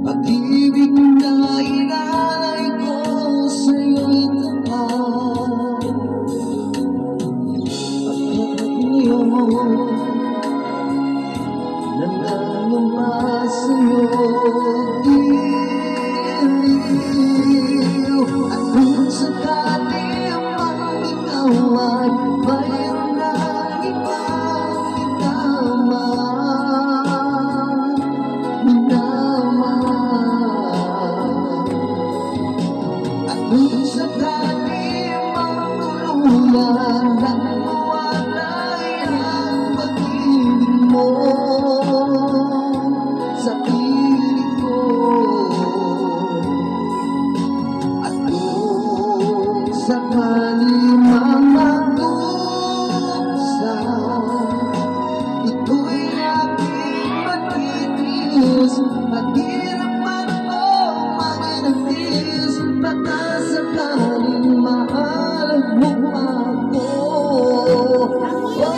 Pag-ibig na ilalay ko sa'yo'y tapat. Pagkat ngayon nangangamba sa'yo diliw. At kung sakali mang ikaw ay mayroon na ibang minamahal, at kung sakali mang tuluyan ng mawalay ang pag-ibig mo sa piling ko, at kung sakali mang magdusa, ito'y aking matitiis. Maghirap man o mananakis, baka sakali